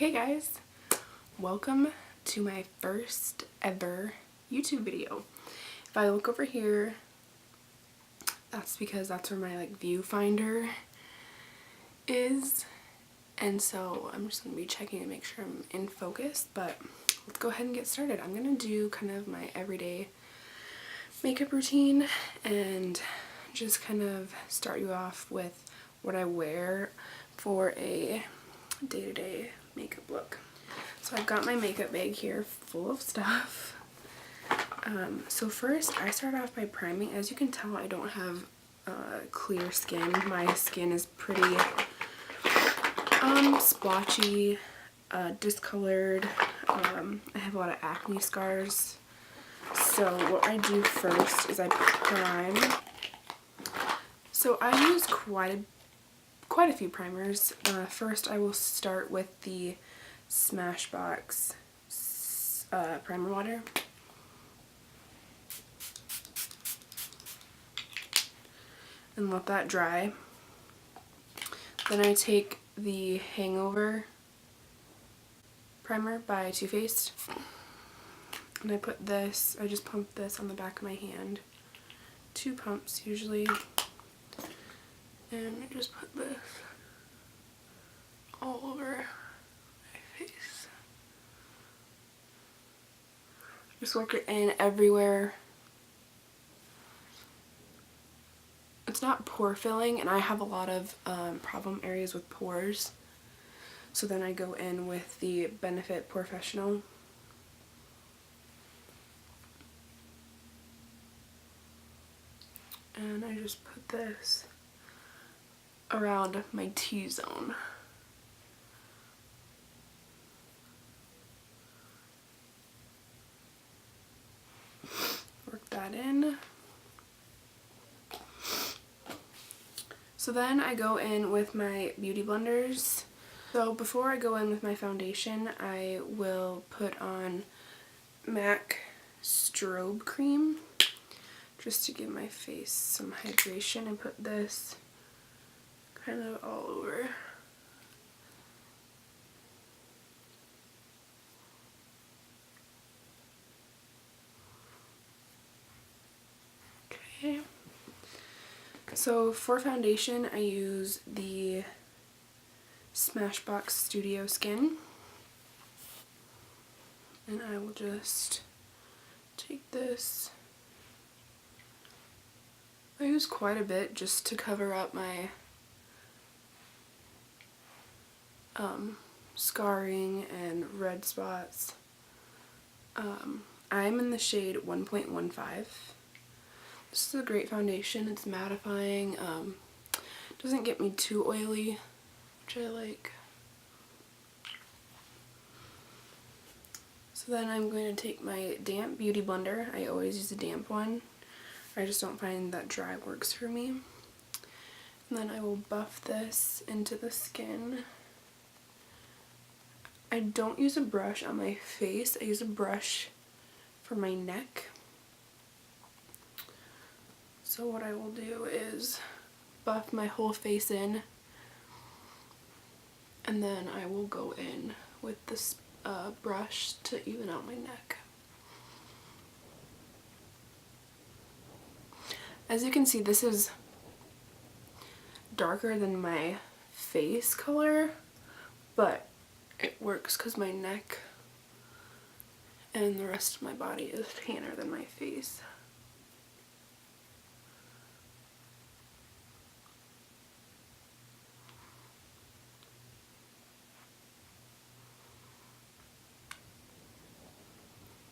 Okay guys, welcome to my first ever YouTube video. If I look over here, that's because that's where my viewfinder is, and so I'm just going to be checking to make sure I'm in focus, but let's go ahead and get started. I'm going to do kind of my everyday makeup routine and just kind of start you off with what I wear for a day-to-day makeup look. So I've got my makeup bag here full of stuff. So first I start off by priming. As you can tell, I don't have clear skin. My skin is pretty splotchy, discolored. I have a lot of acne scars. So what I do first is I prime. So I use quite a few primers. First I will start with the Smashbox primer water. And let that dry. Then I take the Hangover primer by Too Faced. And I put this, I just pump this on the back of my hand. 2 pumps usually. And I just put this all over my face. Just work it in everywhere. It's not pore filling, and I have a lot of problem areas with pores. So then I go in with the Benefit Pore-fessional. And I just put this around my T-zone. Work that in. So then I go in with my beauty blenders. So before I go in with my foundation, I will put on MAC Strobe cream just to give my face some hydration, and put this kind of all over. Okay. So for foundation, I use the Smashbox Studio Skin. And I will just take this. I use quite a bit just to cover up my scarring and red spots. I'm in the shade 1.15. This is a great foundation. It's mattifying. Doesn't get me too oily, which I like. So then I'm going to take my damp beauty blender. I always use a damp one. I just don't find that dry works for me. And then I will buff this into the skin. I don't use a brush on my face. I use a brush for my neck. So what I will do is buff my whole face in, and then I will go in with this brush to even out my neck. As you can see, this is darker than my face color, but it works because my neck and the rest of my body is tanner than my face.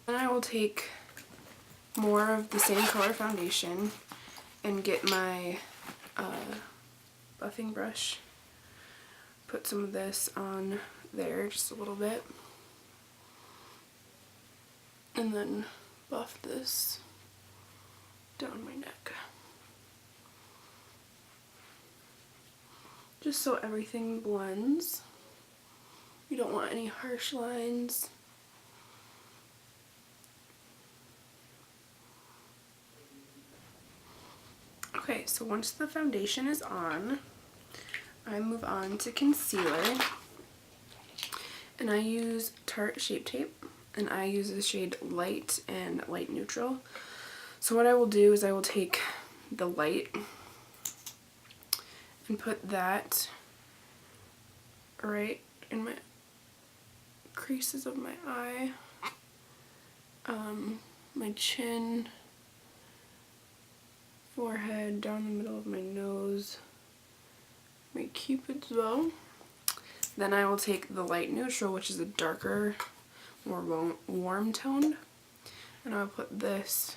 Then I will take more of the same color foundation and get my buffing brush, put some of this on there just a little bit, and then buff this down my neck, just so everything blends. You don't want any harsh lines. Okay, so once the foundation is on, I move on to concealer. And I use Tarte Shape Tape, and I use the shade Light and Light Neutral. So what I will do is I will take the light and put that right in my creases of my eye, my chin, forehead, down the middle of my nose, my cupid's bow. Then I will take the light neutral, which is a darker, more warm tone, and I'll put this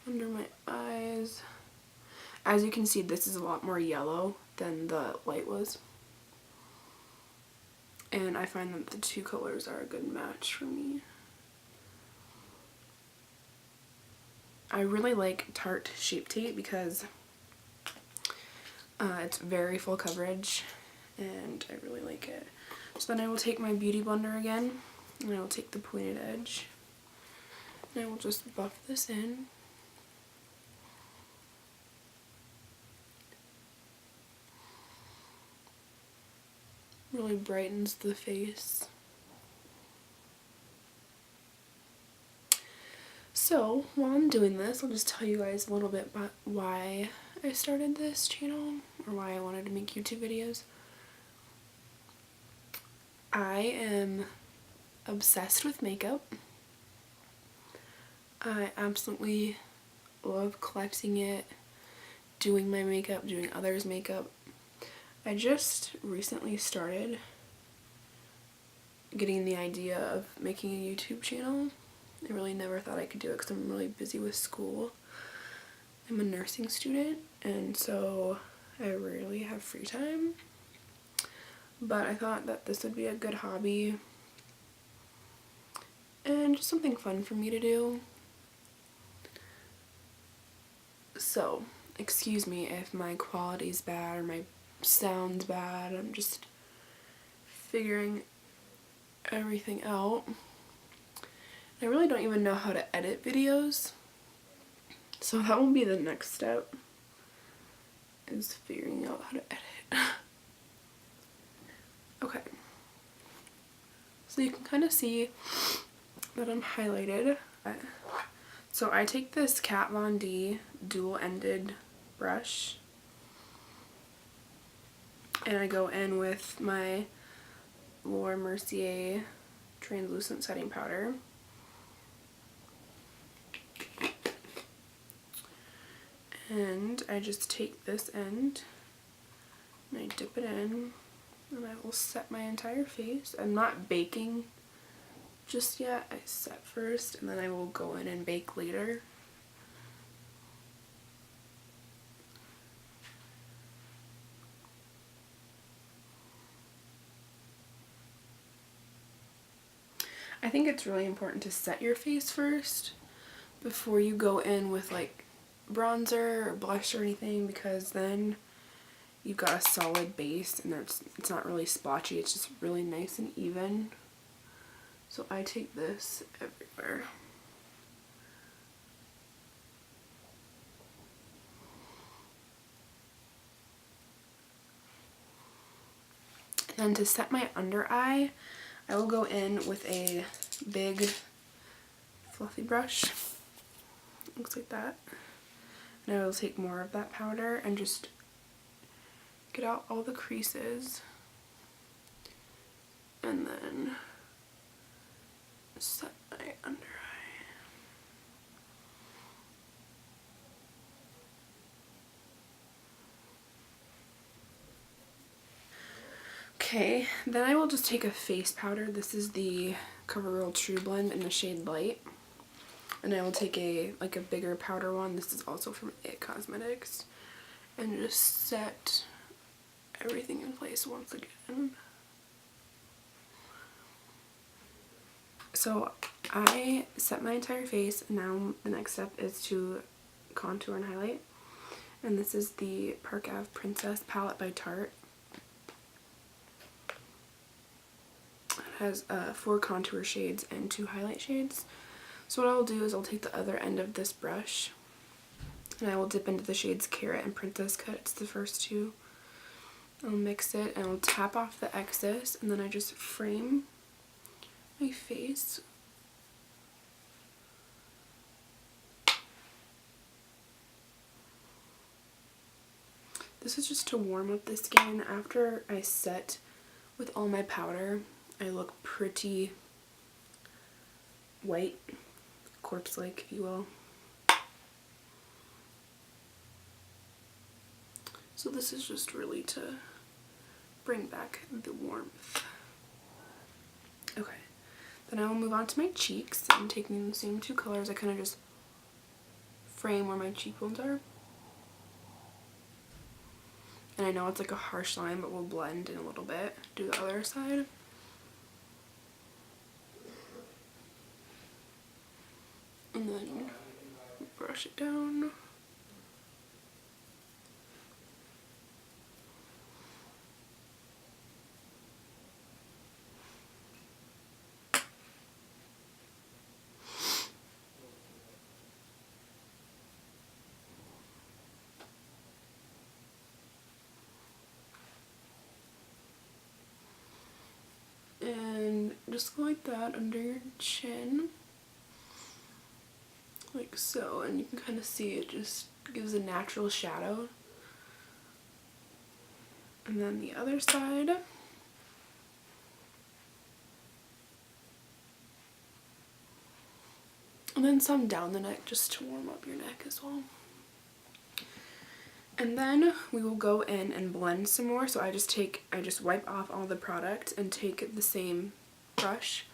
under my eyes. As you can see, this is a lot more yellow than the light was. And I find that the two colors are a good match for me. I really like Tarte Shape Tape because it's very full coverage and I really like it. So then I will take my Beauty Blender again and I will take the pointed edge and I will just buff this in. Really brightens the face. So while I'm doing this, I'll just tell you guys a little bit about why I started this channel or why I wanted to make YouTube videos. I am obsessed with makeup. I absolutely love collecting it, doing my makeup, doing others' makeup. I just recently started getting the idea of making a YouTube channel. I really never thought I could do it because I'm really busy with school. I'm a nursing student and so I rarely have free time. But I thought that this would be a good hobby and just something fun for me to do. So, excuse me if my quality's bad or my sound's bad. I'm just figuring everything out. I really don't even know how to edit videos. So that will be the next step, is figuring out how to edit. Okay. So you can kind of see that I'm highlighted. So I take this Kat Von D dual-ended brush and I go in with my Mercier translucent setting powder. And I just take this end and I dip it in and I will set my entire face. I'm not baking just yet. I set first and then I will go in and bake later. I think it's really important to set your face first before you go in with like bronzer or blush or anything, because then you've got a solid base and it's not really splotchy, it's just really nice and even. So I take this everywhere. And then to set my under eye, I will go in with a big fluffy brush. Looks like that. And I will take more of that powder and just get out all the creases. And then set my under eye. Okay, then I will just take a face powder. This is the Covergirl True Blend in the shade Light. And I will take a bigger powder one. This is also from It Cosmetics. And just set everything in place once again. So I set my entire face, and now the next step is to contour and highlight. And this is the Parkave Princess palette by Tarte. It has 4 contour shades and 2 highlight shades. So what I'll do is I'll take the other end of this brush and I will dip into the shades Carrot and Princess Cut. It's the first two. I'll mix it and I'll tap off the excess, and then I just frame my face. This is just to warm up the skin. After I set with all my powder, I look pretty white, corpse-like, if you will. So this is just really to bring back the warmth. Okay, then I will move on to my cheeks. I'm taking the same two colors. I kind of just frame where my cheekbones are. And I know it's like a harsh line, but we'll blend in a little bit. Do the other side. And then brush it down. And just go like that under your chin, like so, and you can kind of see it just gives a natural shadow. And then the other side. And then some down the neck just to warm up your neck as well. And then we will go in and blend some more. So I just wipe off all the product and take the same brush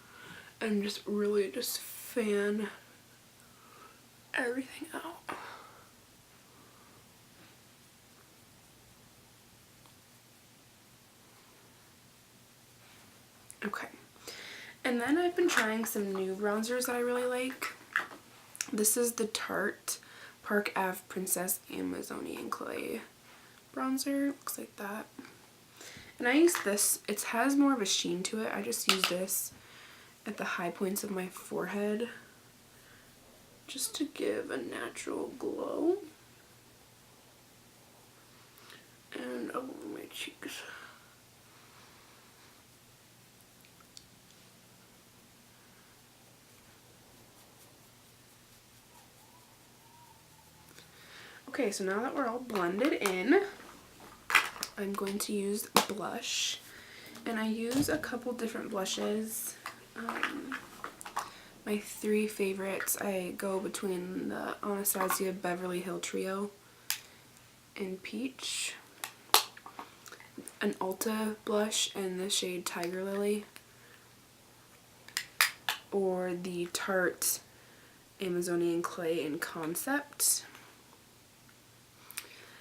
and just really just fan everything out. Okay. And then I've been trying some new bronzers that I really like. This is the Tarte Parkave Princess Amazonian Clay bronzer. Looks like that. And I use this. It has more of a sheen to it. I just use this at the high points of my forehead just to give a natural glow. And over my cheeks. Okay, so now that we're all blended in, I'm going to use blush. And I use a couple different blushes. My three favorites, I go between the Anastasia Beverly Hill Trio and Peach, an Ulta blush in the shade Tiger Lily, or the Tarte Amazonian Clay in Concept.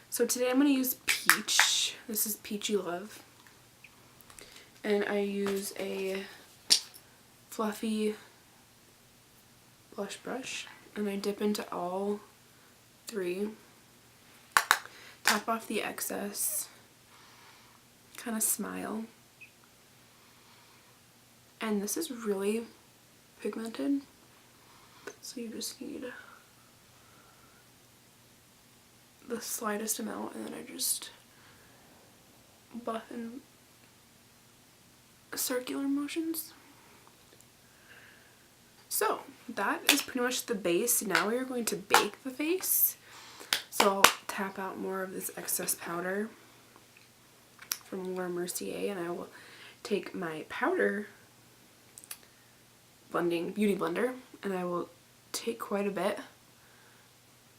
So today I'm going to use Peach. This is Peachy Love. And I use a fluffy blush brush. And I dip into all three. Tap off the excess. Kind of smile. And this is really pigmented. So you just need the slightest amount, and then I just buff in circular motions. So that is pretty much the base. Now we are going to bake the face. So I'll tap out more of this excess powder from Mercier, and I will take my powder blending beauty blender, and I will take quite a bit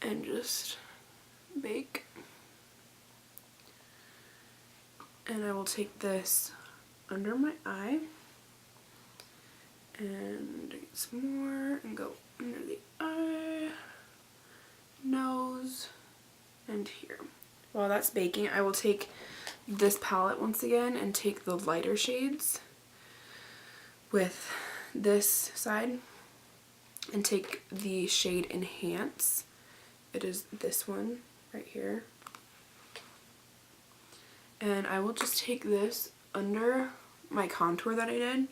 and just bake. And I will take this under my eye and get some more and go under the eye, nose, and here. While that's baking, I will take this palette once again and take the lighter shades with this side and take the shade Enhance. It is this one right here. And I will just take this under my contour that I did,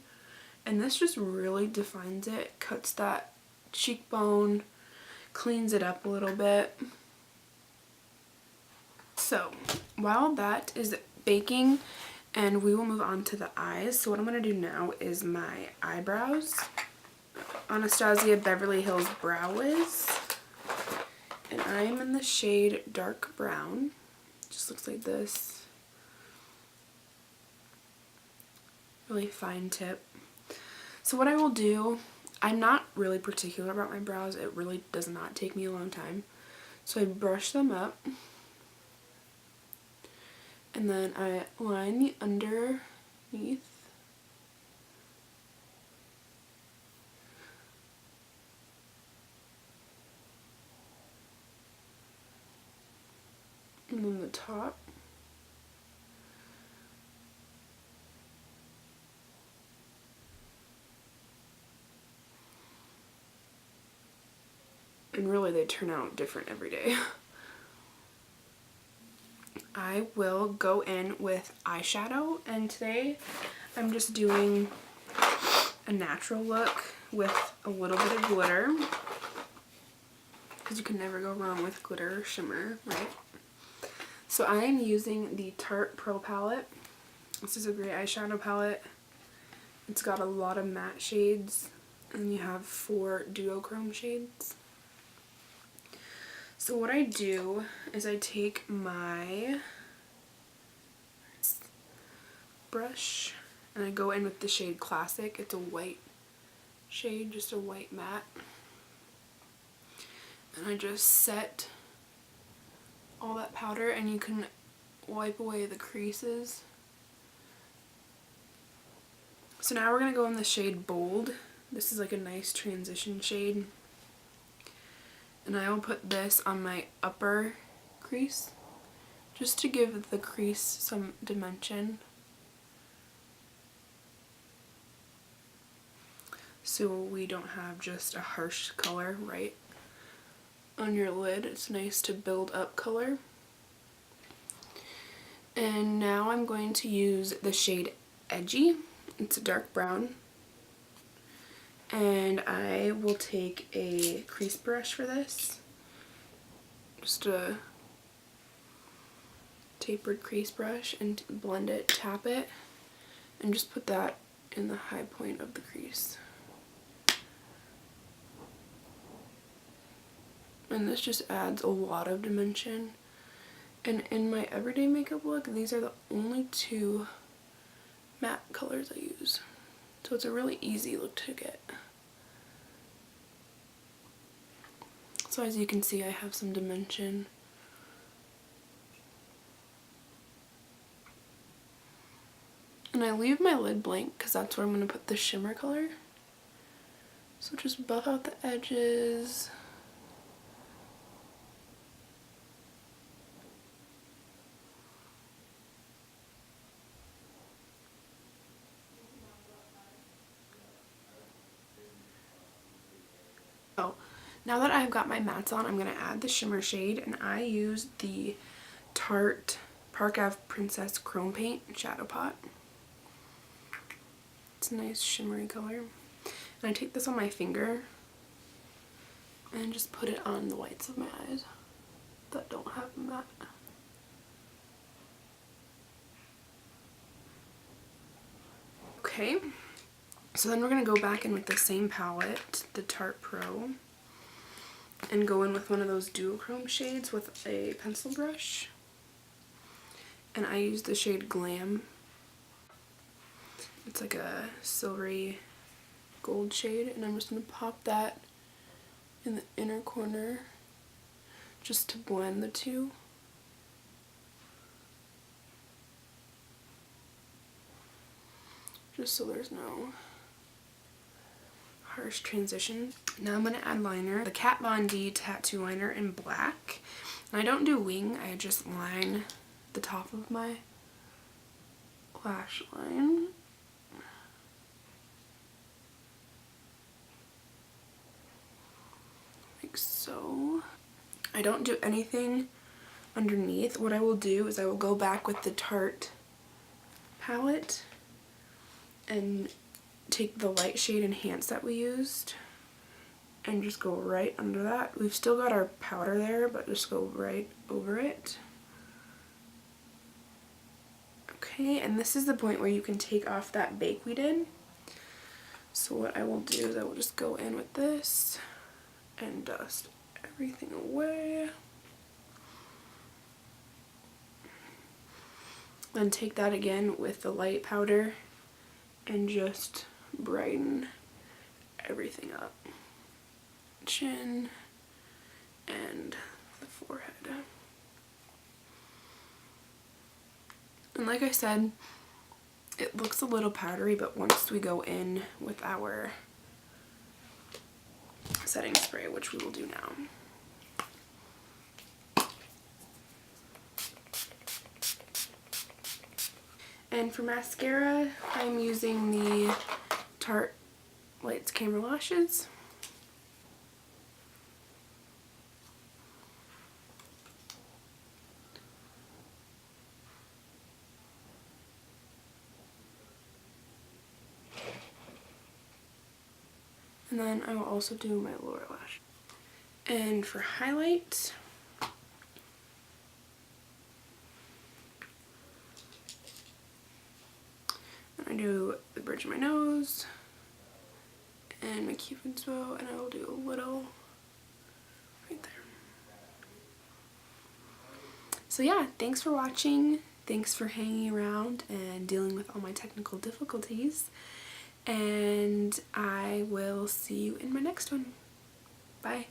and this just really defines it, cuts that cheekbone, cleans it up a little bit. So while that is baking, and we will move on to the eyes. So what I'm going to do now is my eyebrows. Anastasia Beverly Hills Brow Wiz. And I am in the shade dark brown. Just looks like this. Really fine tip. So what I will do, I'm not really particular about my brows. It really does not take me a long time. So I brush them up. And then I line the underneath. And then the top. And really they turn out different every day. I will go in with eyeshadow, and today I'm just doing a natural look with a little bit of glitter, because you can never go wrong with glitter or shimmer, right? So I am using the Tarte Pro palette. This is a great eyeshadow palette. It's got a lot of matte shades, and you have 4 duochrome shades. So what I do is I take my brush and I go in with the shade Classic. It's a white shade, just a white matte. And I just set all that powder, and you can wipe away the creases. So now we're going to go in the shade Bold. This is like a nice transition shade. And I will put this on my upper crease, just to give the crease some dimension. So we don't have just a harsh color right on your lid. It's nice to build up color. And now I'm going to use the shade Edgy. It's a dark brown. And I will take a crease brush for this. Just a tapered crease brush, and blend it, tap it, and just put that in the high point of the crease. And this just adds a lot of dimension. And in my everyday makeup look, these are the only 2 matte colors I use. So it's a really easy look to get. So as you can see, I have some dimension. And I leave my lid blank because that's where I'm going to put the shimmer color. So just buff out the edges. Oh, now that I've got my mattes on, I'm going to add the shimmer shade, and I use the Tarte Parkave Princess Chrome Paint Shadow Pot. It's a nice shimmery color. And I take this on my finger and just put it on the whites of my eyes that don't have matte. Okay, so then we're going to go back in with the same palette, the Tarte Pro, and go in with one of those duochrome shades with a pencil brush. And I use the shade Glam. It's like a silvery gold shade, and I'm just going to pop that in the inner corner just to blend the two. Just so there's no harsh transition. Now I'm going to add liner. The Kat Von D tattoo liner in black. And I don't do wing, I just line the top of my lash line. Like so. I don't do anything underneath. What I will do is I will go back with the Tarte palette and take the light shade Enhance that we used and just go right under that. We've still got our powder there, but just go right over it. Okay, and this is the point where you can take off that bake we did. So what I will do is I will just go in with this and dust everything away. Then take that again with the light powder and just brighten everything up. Chin and the forehead. And like I said, it looks a little powdery, but once we go in with our setting spray, which we will do now. And for mascara, I'm using the Tarte Lights Camera Lashes. And then I will also do my lower lash. And for highlight, I do the bridge of my nose and my cupid's bow, and I will do a little right there. So yeah, thanks for watching. Thanks for hanging around and dealing with all my technical difficulties. And I will see you in my next one. Bye.